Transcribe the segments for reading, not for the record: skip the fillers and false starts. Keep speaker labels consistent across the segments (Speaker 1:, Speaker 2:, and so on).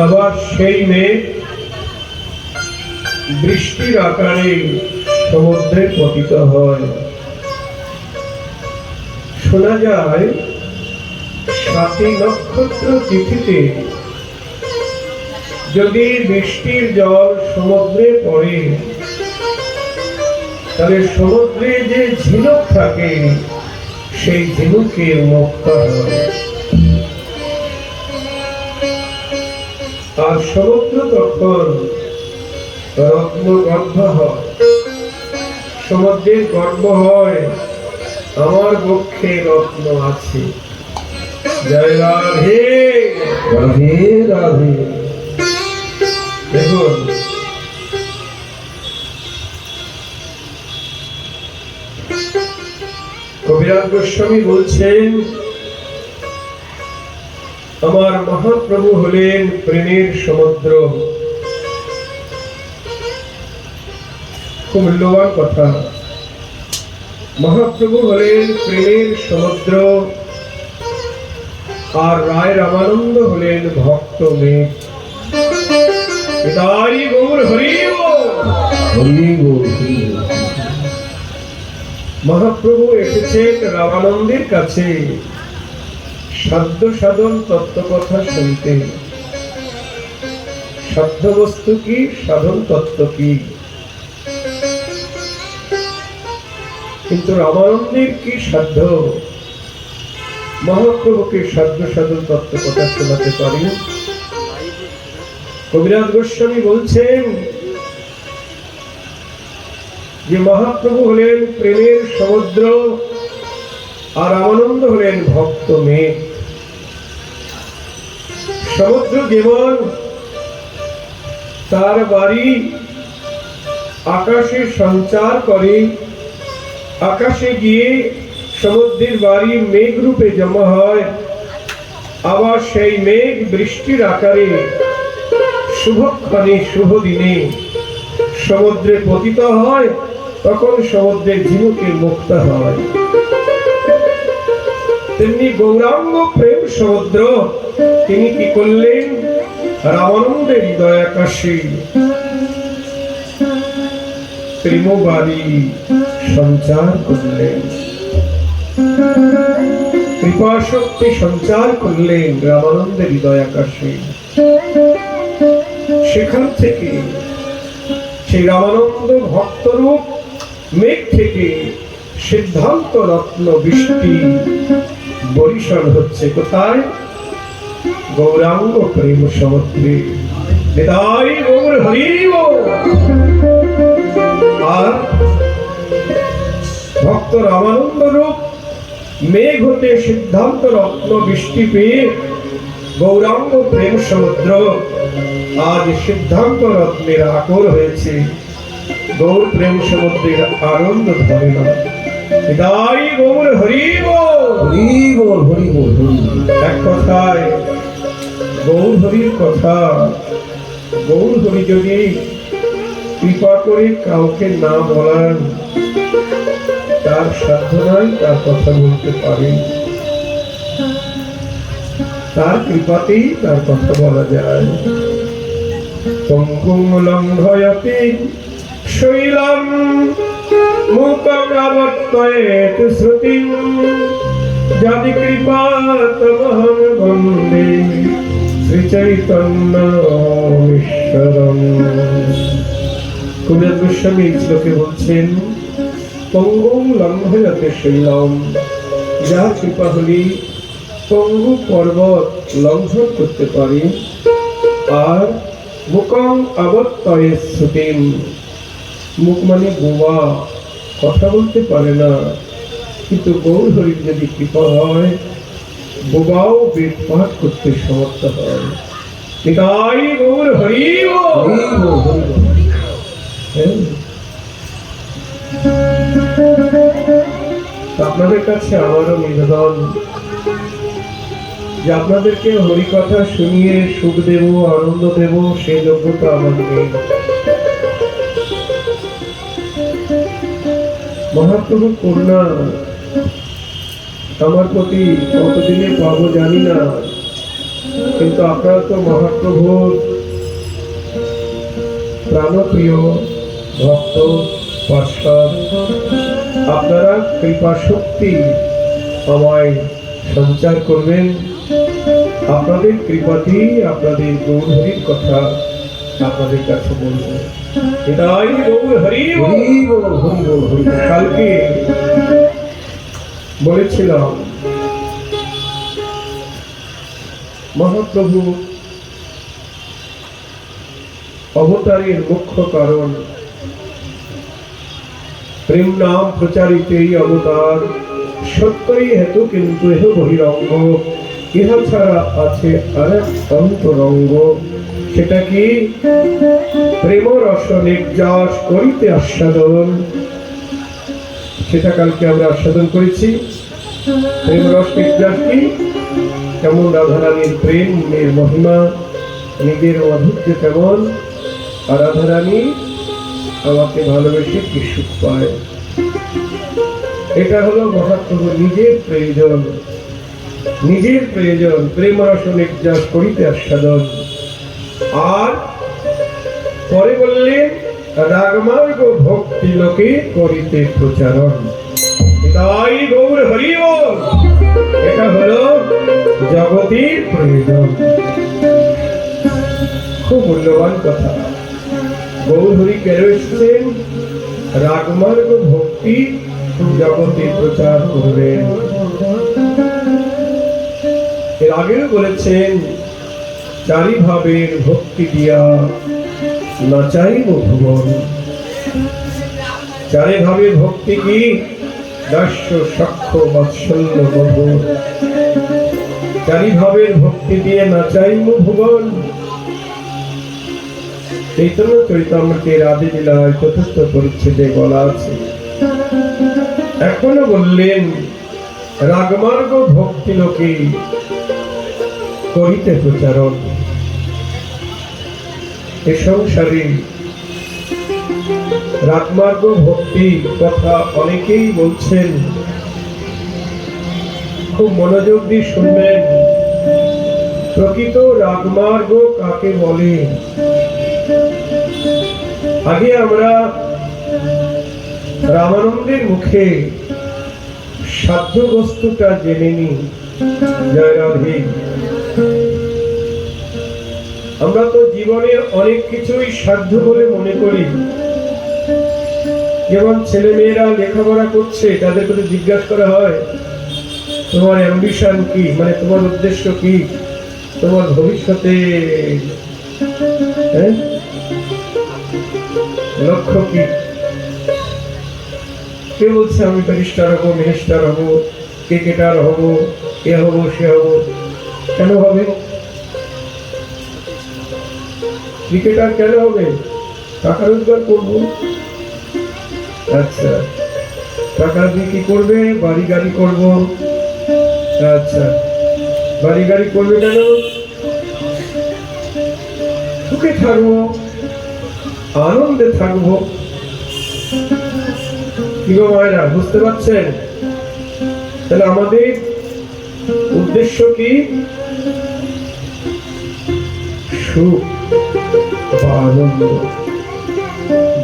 Speaker 1: আবার সেই মেঘ বৃষ্টির আকারে সমুদ্রে পতিত হয়। শোনা যায় সাতী নক্ষত্র তিথিতে যদি বৃষ্টির জল সমুদ্রে পড়ে, তাহলে সমুদ্রে যে ঝিনুক থাকে সেই ঝিনুকে মুক্তা হয়। আর সমুদ্র তখন রত্ন গর্ভ হয়। সমুদ্রের গর্ব হয় আমার বক্ষে রত্ন আছে। জয় রাধে রাধে রাধে। দেখুন, কবিরাজ গোস্বামী বলছেন, আমার মহাপ্রভু হলেন প্রেমের সমুদ্র। খুব মূল্যবান কথা। মহাপ্রভু হলেন প্রেমের সমুদ্র, আর রায় রামানন্দ হলেন ভক্ত মেঘ। তাই গৌর হরি বল। মহাপ্রভু এসেছেন রামানন্দের কাছে সাধ্য সাধন তত্ত্ব কথা শুনতে। সাধ্য বস্তু কি, সাধন তত্ত্ব কি? কিন্তু রামানন্দের কি সাধ্য মহাপ্রভুকে সাধ্য সাধন তত্ত্ব কথা শোনাতে পারে? কবিরাজ গোস্বামী বলছেন যে মহাপ্রভু হলেন প্রেমের সমুদ্র, আর রামানন্দ হলেন ভক্ত মেঘ। সমুদ্র যেমন তার বাড়ি আকাশে সঞ্চার করে, আকাশে গিয়ে সমুদ্রের বাড়ি মেঘ রূপে জমা হয়, আবার সেই মেঘ বৃষ্টির আকারে শুভক্ষণে শুভ দিনে সমুদ্রে পতিত হয়, তখন সমুদ্রের ঝিনুকে মুক্ত হয়। তেমনি গৌরাঙ্গ প্রেম সমুদ্র তিনি কি করলেন? রামানন্দের হৃদয় আকাশে প্রেমবাড়ি সঞ্চার করলেন, কৃপা শক্তি সঞ্চার করলেন রামানন্দের হৃদয় আকাশে। সেখান থেকে সেই রামানন্দ ভক্তরূপ মেঘ থেকে সিদ্ধান্ত রত্ন বৃষ্টি বরিশাল হচ্ছে। কোথায়? গৌরাঙ্গ প্রেম সমুদ্রে। তাই গৌর হরি বল। আর ভক্ত রামানন্দ রূপ মেঘ হতে সিদ্ধান্ত রত্ন বৃষ্টি পেয়ে গৌরাঙ্গ প্রেম সমুদ্র আজ সিদ্ধান্ত রত্নের আকর হয়েছে। গৌর প্রেম সমুদ্রের আনন্দ ধরে না। তাই গৌর হরি বল, হরি বল, হরি বল। এক কথায় গৌর হরির কথা। গৌর হরি যদি কৃপা করে কাউকে না বলার, তার সাধ্য নয় তার কথা বলতে পারে। তার কৃপাতেই তার কথা বলা যায়। পঙ্গুম লঙ্ঘয়তে শৈলম মুকমাবর্তয়েত শ্রুতিম যদি কৃপা তমহং বন্দে শ্রী চৈতন্য ঈশ্বরম। কবিরাজ গোস্বামী এই শ্লোকে বলছেন, পঙ্গুম লঙ্ঘয়তে শৈলম, যার কৃপা হলে পঙ্গু পর্বত লঙ্ঘন করতে পারে। আর মুকং আবর্তয়ে শ্রুতিম, মুখ মানে বোবা, কথা বলতে পারে না। কিন্তু গৌর হরির যদি কৃপা হয়, বোবাও বেদ পাঠ করতে সমর্থ হয়। তাই গৌর হরি বল। আপনাদের কাছে আমারও নিবেদন যে আপনাদেরকে হরি কথা শুনিয়ে সুখ দেব, আনন্দ দেব, সেই যোগ্যতা আমার নেই। মহাপ্রভুর করুণা আমার প্রতি কতদিনে পাবো জানি না, কিন্তু আপনারা তো মহাপ্রভুর প্রাণপ্রিয় ভক্ত পার্ষদ, আপনারা কৃপা শক্তি আমায় সঞ্চার করবেন। আপনাদের কৃপাতেই আপনাদের গৌরহরির কথা আপনাদের কাছে বলবো। এটাই গৌর হরি হরি হরি। কালকে বলেছিলাম মহাপ্রভু অবতারের মুখ্য কারণ প্রেম নাম প্রচারিত এই অবতার সত্যই হেতু, কিন্তু এহ বহিরঙ্গ, ইহা ছাড়া আছে আরেক অন্তরঙ্গ। সেটা কি? প্রেম রস নির্যাস করিতে আস্বাদন। সেটা কালকে আমরা আস্বাদন করেছি। প্রেম রস নির্যাস কি? কেমন রাধারানীর প্রেমের মহিমা, নিজের মাধুর্য কেমন, আর রাধারানী আমাকে ভালোবেসে কি সুখ পায়। এটা হলো মহাপ্রভুর নিজের প্রয়োজন, নিজের প্রয়োজন। প্রেম রস নির্যাস করিতে আস্বাদন। আর পরে বললেন রাগমার্গ ভক্তি লোকে করিতে প্রচারণ। এটাই গৌর হরি বল। এটা হলো জগতের প্রয়োজন। খুব মূল্যবান কথা। গৌর হরি কেন এসেছেন? রাগমার্গ ভক্তি জগতে প্রচার করবেন। এর আগেও বলেছেন চারি ভাবের ভক্তি দিয়া নাচাইব ভুবন। চারি ভাবের ভক্তি কি? দাস্য সখ্য বাৎসল্য মধুর। চারি ভাবের ভক্তি দিয়ে নাচাইব ভুবন। চৈতন্য চরিতামৃতের আদি লীলায় চতুর্থ পরিচ্ছেদে বলা আছে। এখনো বললেন রাগমার্গ ভক্তি লোকে করিতে প্রচারণ। এ সংসারে রাগমার্গ ভক্তি কথা অনেকেই বলছেন, খুব মনোযোগ দিয়ে শুনবেন। প্রকৃত রাগমার্গ কাকে বলে? আগে আমরা রামানন্দের মুখে সাধ্য বস্তুটা জেনে নিই। জয় রাধে। আমরা তো জীবনে অনেক কিছুই সাধ্য বলে মনে করি। যেমন ছেলে মেয়েরা লেখাপড়া করছে, তাদের করে জিজ্ঞাসা করা হয় তোমার অ্যাম্বিশন কি, মানে তোমার উদ্দেশ্য কি, তোমার ভবিষ্যতে লক্ষ্য কি? কে বলছে আমি ব্যারিস্টার হবো, মিনিস্টার হবো, ক্রিকেটার হবো, এ হবো সে হবো। কেন হবে? ক্রিকেটার কেন হবে? টাকা রোজগার করবো। আচ্ছা, টাকা দিয়ে কি করবে? বাড়ি গাড়ি করবো। আচ্ছা, বাড়ি গাড়ি করবে কেন? সুখে থাকবো, আনন্দে থাকবো। কি গো মায়েরা, বুঝতে পারছেন? তাহলে আমাদের উদ্দেশ্য কি? সুখ বা আনন্দ।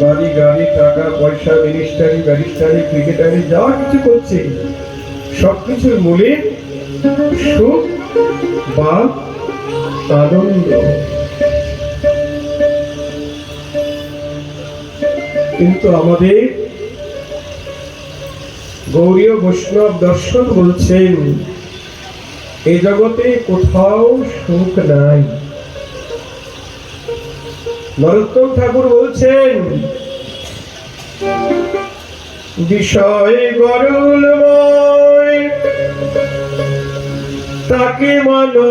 Speaker 1: বাড়ি গাড়ি টাকা পয়সা, মিনিস্টারি ব্যারিস্টারি ক্রিকেটারি যা কিছু করছে, সবকিছুর মূলে সুখ বা আনন্দ। কিন্তু আমাদের গৌড়ীয় বৈষ্ণব দর্শন বলছেন এই জগতে কোথাও সুখ নাই। নরোত্তম ঠাকুর বলছেন বিষয় গরুলময় তাকে মানো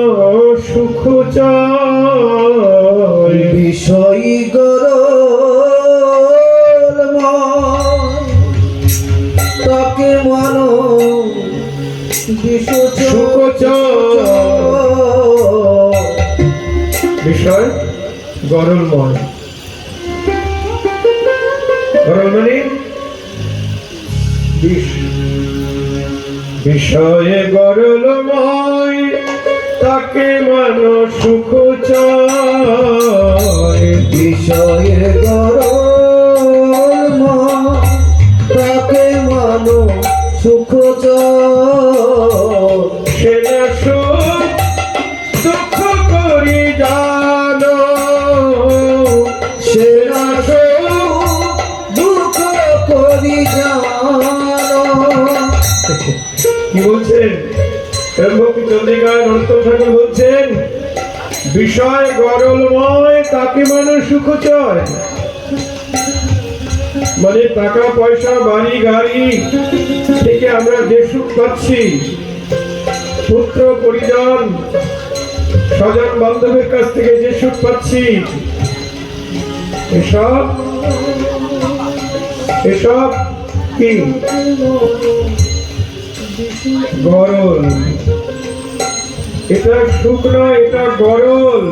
Speaker 1: সুখ চায়।
Speaker 2: বিষয় গরুলময় তাকে মানো
Speaker 1: সুখ চায়। বিষয় গরলময়। গরল মানে বিষ। বিষয়ে গরলময় তাকে মানো সুখ চায়।
Speaker 2: বিষয়ে গরল তাকে মানো সুখ
Speaker 1: সে না সুখ দুঃখ করি জানো,
Speaker 2: সে না দুঃখ করি জানো।
Speaker 1: কি বলছেন চন্দ্রিকায় নরোত্তম ঠাকুর বলছেন, বিষয় গরলময় তাকে মানুষ সুখ চায়। মানে টাকা পয়সা বাড়ি গাড়ি থেকে আমরা যে সুখ পাচ্ছি, পুত্র পরিজন স্বজন বান্ধবের কাছ থেকে যে সুখ পাচ্ছি, এসব এসব কি গরল। এটা সুখ নয়, এটা গরল।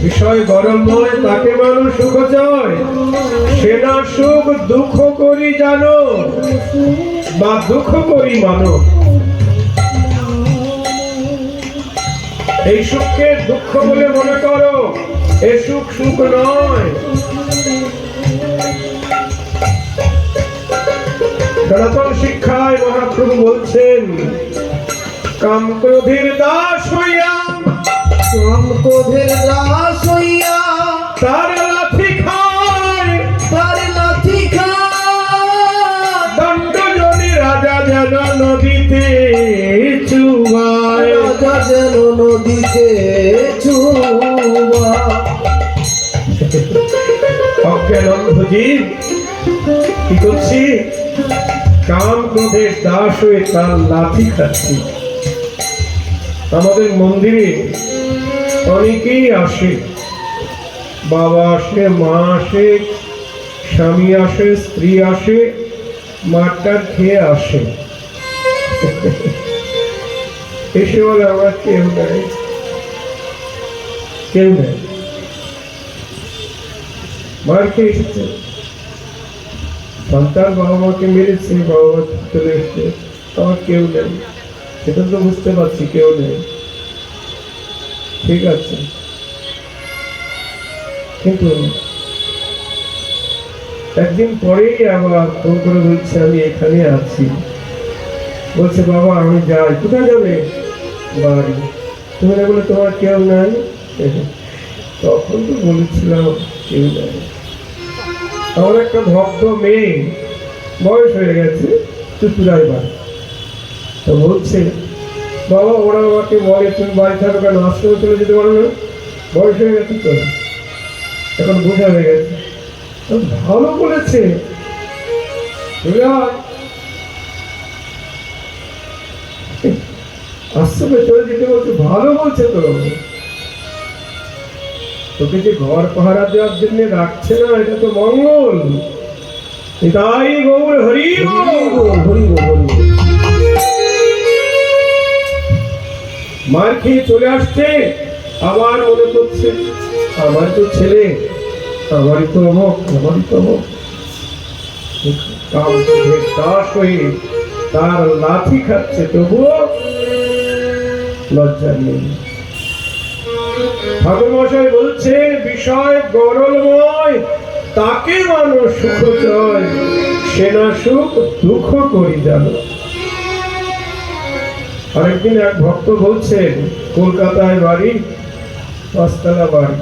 Speaker 1: বিষয় গরলময় তাকে মানুষ সুখ চায়। সে না সুখ দুঃখ করি জানো বা দুঃখ করি মানো। এই সুখকে দুঃখ বলে মনে করো, এ সুখ সুখ নয়। সনাতন শিক্ষায় মহাপ্রভু বলছেন, কাম ক্রোধের দাস হইয়া,
Speaker 2: কাম ক্রোধের দাস হইয়া
Speaker 1: তার লাথি খায়,
Speaker 2: তার লাথি খায়।
Speaker 1: দণ্ড জনে রাজা যেন নদীতে চুবায়,
Speaker 2: রাজা যেন নদীতে চুবায়।
Speaker 1: অজ্ঞান অন্ধজীব কি করছি? কাম ক্রোধের দাস হয়ে তার লাথি খাচ্ছি। আমাদের মন্দিরে অনেকেই আসে, বাবা আসে, মা আসে, স্বামী আসে, স্ত্রী আসে, মাঠটার খেয়ে আসে, এসে বলে আমার কেউ নেই, কেউ নেই। মার খেয়ে এসেছে, সন্তান বাবা মাকে মেরেছে, বাবা মা চলে এসছে, আমার কেউ নেই। সেটা তো বুঝতে পারছি কেউ নেই, ঠিক আছে, কিন্তু একদিন পরেই আবার ফোন করে বলছে আমি এখানে আছি। বলছে বাবা আমি যাই। কোথায় যাবে? বাড়ি। তুমি না বলে তোমার কেউ নাই? তখন তো বলেছিলাম কেউ নাই। আমার একটা ভক্ত মেয়ে, বয়স হয়ে গেছে, চুচুড়াই বাড়ি। তো বলছে বাবা ওরা আমাকে বলে তুমি বাড়ি থাকো কেন, আশ্রমে চলে যেতে পারো না? বয়স হয়ে গেছে তো, এখন বোঝা হয়ে গেছে। ভালো বলেছে, আশ্রমে চলে যেতে বলছে, ভালো বলছে তো। তোকে যে ঘর পাহারা দেওয়ার জন্য রাখছে না, এটা তো মঙ্গল। এটাই গৌর হরি
Speaker 2: হরি হরি।
Speaker 1: মার খেয়ে চলে আসছে, আবার মনে করছে আমার তো ছেলে, আমারই তো অমক, আমারই তো অমক। দাস হয়ে তার লাথি খাচ্ছে, তবুও লজ্জা নেই। ঠাকুর মশাই বলছেন, বিষয় গরলময় তাকে মানুষ সুখ চায়, সে না সুখ দুঃখ করি জানো। আরেকদিন এক ভক্ত বলছেন, কলকাতায় বাড়ি, ৫ তলা বাড়ি,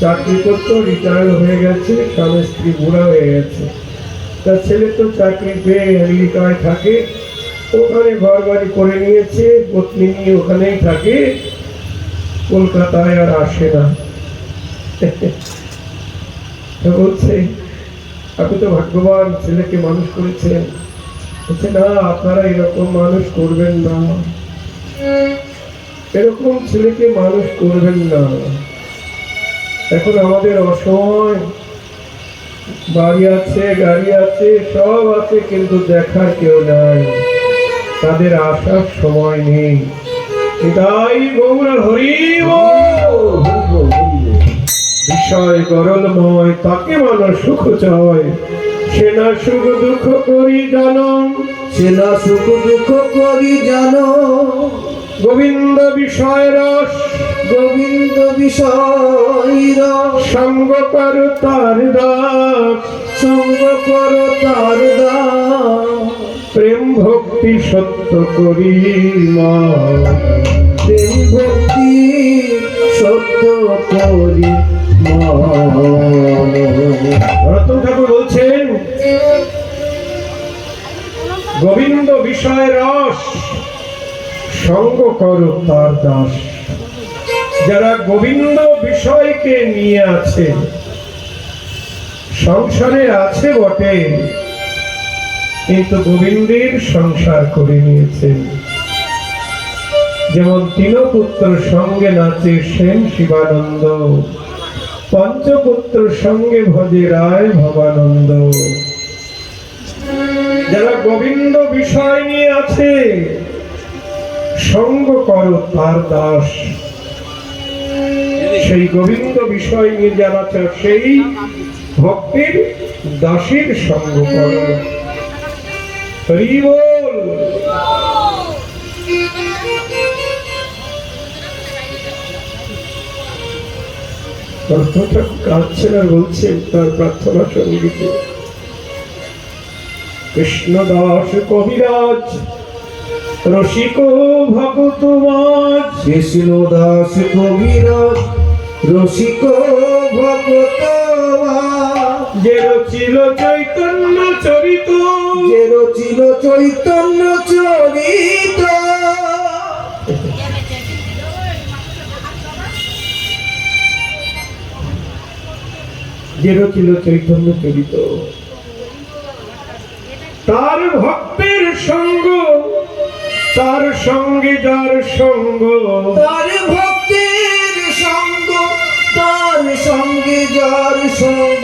Speaker 1: চাকরি করতো, রিটায়ার হয়ে গেছে, স্বামী স্ত্রী বুড়া হয়ে গেছে। তার ছেলে তো চাকরি পেয়ে আমেরিকায় থাকে, ওখানে ঘর বাড়ি করে নিয়েছে, পত্নী নিয়ে ওখানেই থাকে, কলকাতায় আর আসে না। বলছে আপনি তো ভাগ্যবান, ছেলেকে মানুষ করেছেন। বলছে না, আপনারা এরকম মানুষ করবেন না, এরকম ছেলেকে মানুষ করবেন না। এখন আমাদের অসময়, বাড়ি আছে, গাড়ি আছে, সব আছে, কিন্তু দেখার কেউ নাই, তাদের আসার সময় নেই। তাই গৌর হরি বিষয় গরলময় তাকে মানুষ সুখ চায়, সে না সুখ দুঃখ করি জানো।
Speaker 2: সে না সুখ দুঃখ করি জানো
Speaker 1: গোবিন্দ বিষয় রস
Speaker 2: গোবিন্দ বিষয় রস
Speaker 1: সঙ্গ কর তার দাস
Speaker 2: সঙ্গ করো তার দাস
Speaker 1: প্রেম ভক্তি সত্য করি মা
Speaker 2: প্রেম ভক্তি সত্য করি
Speaker 1: নরোত্তম ঠাকুর বলছেন গোবিন্দ বিষয় রস সঙ্গ করো তার দাস। যারা গোবিন্দ বিষয়কে নিয়ে আছে, সংসারে আছে বটে, কিন্তু গোবিন্দের সংসার করে নিয়েছেন। যেমন তিন পুত্র সঙ্গে নাচে সেন শিবানন্দ, পঞ্চপুত্র সঙ্গে ভজে রায় ভবানন্দ। যারা গোবিন্দ বিষয় নিয়ে আছে, সঙ্গ করো তার দাস। সেই গোবিন্দ বিষয় নিয়ে যারা আছে, সেই ভক্তির দাসের সঙ্গ করো। হরি বল। কাঁদছেন আর বলছেন তার প্রার্থনা সঙ্গীতে, কৃষ্ণদাস কবিরাজ রসিক ভগত মাঝ।
Speaker 2: কৃষ্ণ দাস কবিরাজ রসিক ভগত
Speaker 1: যে রচিল চৈতন্য চরিত,
Speaker 2: যে রচিল চৈতন্য চরিত
Speaker 1: যে রচিল চৈতন্য চরিত, তার ভক্তের সঙ্গ, তার সঙ্গে যার সঙ্গ,
Speaker 2: তার ভক্তের সঙ্গ, তার সঙ্গে যার সঙ্গ,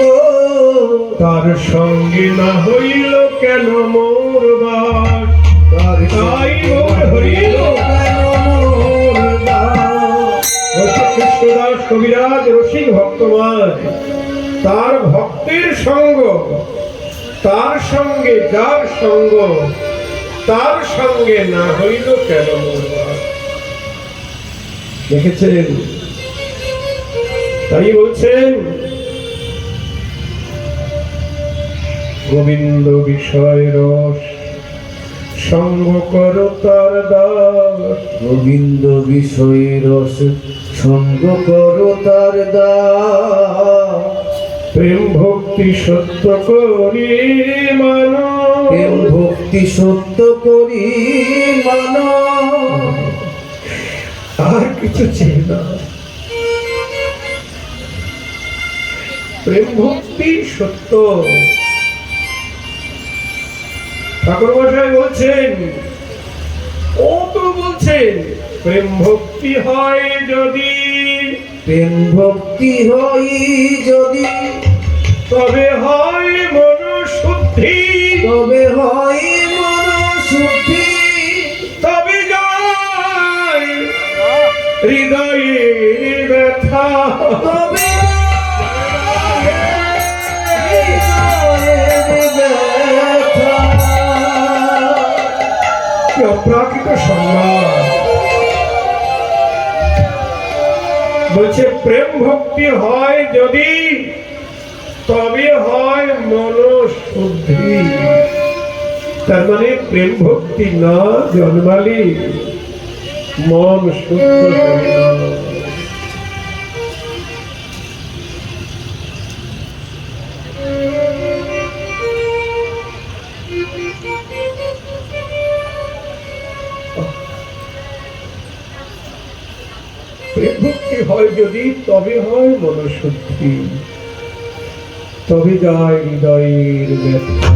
Speaker 1: তার সঙ্গে না হইল কেন মোর বাস।
Speaker 2: তার
Speaker 1: তাই মোর হরিল
Speaker 2: কেন মোর দাস।
Speaker 1: বলছে কৃষ্ণদাস কবিরাজ রসিক ভক্তমাজ, তার ভক্তের সঙ্গ, তার সঙ্গে যার সঙ্গ, তার সঙ্গে না হইল কেন মোর বাস। দেখেছেন? তাই বলছেন গোবিন্দ বিষয় রস সঙ্গ করো তার দাস।
Speaker 2: গোবিন্দ বিষয় রস সঙ্গ করো তার দাস।
Speaker 1: প্রেম ভক্তি সত্য করি মানো,
Speaker 2: প্রেম ভক্তি সত্য করি মানো।
Speaker 1: আর কিছু চাই না। প্রেম ভক্তি সত্য। ঠাকুর মশাই বলছেন, ও তো বলছেন প্রেম ভক্তি হয় যদি,
Speaker 2: প্রেম ভক্তি হই যদি,
Speaker 1: তবে হয় মন শুদ্ধি,
Speaker 2: তবে হয় মন শুদ্ধি,
Speaker 1: তবে যায় হৃদয়ের ব্যথা,
Speaker 2: তবে হৃদয়ের ব্যথা।
Speaker 1: কি অপ্রাকৃত সম্মান। বলছে প্রেম ভক্তি হয় যদি, তবে হয় মন শুদ্ধি। তার মানে প্রেম ভক্তি না জন্মালে মন শুদ্ধ হয় না। প্রেম ভক্তি হয় যদি, তবে হয় মনশুদ্ধি, তবে যায় হৃদয়ের ব্যথা।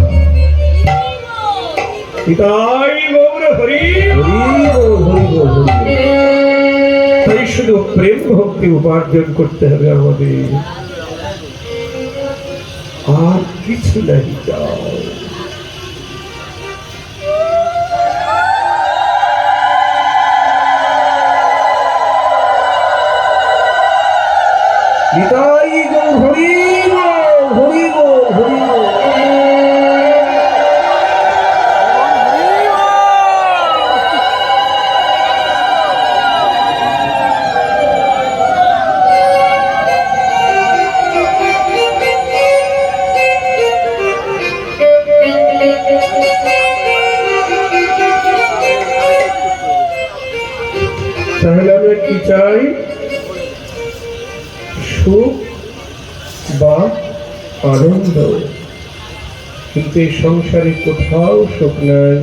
Speaker 1: পিতাই গৌর হরি। তাই শুধু প্রেম ভক্তি উপার্জন করতে হবে আমাদের, আর কিছু নাই। যাও
Speaker 2: নিতাই গো হরি গো হরি গো হরি গো।
Speaker 1: তাহলে আমরা কি চাই? সুখ বা আনন্দ। কিন্তু এই সংসারে কোথাও সুখ নাই।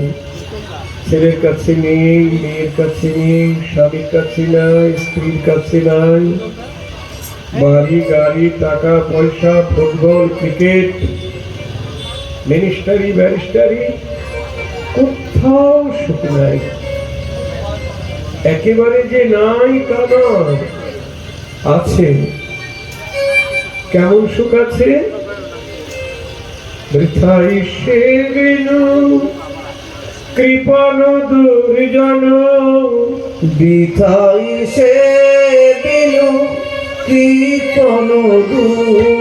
Speaker 1: ছেলের কাছে নেই, মেয়ের কাছে নেই, স্বামীর কাছে নাই, স্ত্রীর কাছে নাই। বাড়ি গাড়ি, টাকা পয়সা, ফুটবল, ক্রিকেট, মিনিস্টারি, ব্যারিস্টারি, কোথাও সুখ নাই। একেবারে যে নাই তা নয়, আছে। কেমন সুখ আছে? বৃথাই সেবিনু কৃপণ দুর্জন,
Speaker 2: বিথাই সে বিনু কৃপণ দুর্জন,